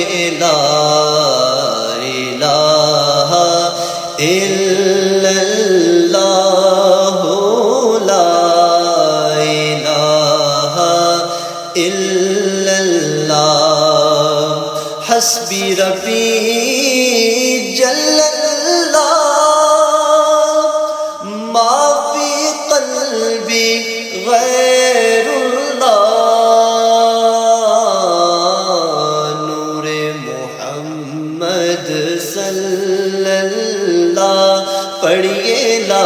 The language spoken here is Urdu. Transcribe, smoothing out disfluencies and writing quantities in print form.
پڑھیے لا الہ الا اللہ لا الہ الا اللہ حسبی ربی جل اللہ ما فی قلبی غیر اللہ نور محمد صلی اللہ پڑھیے لا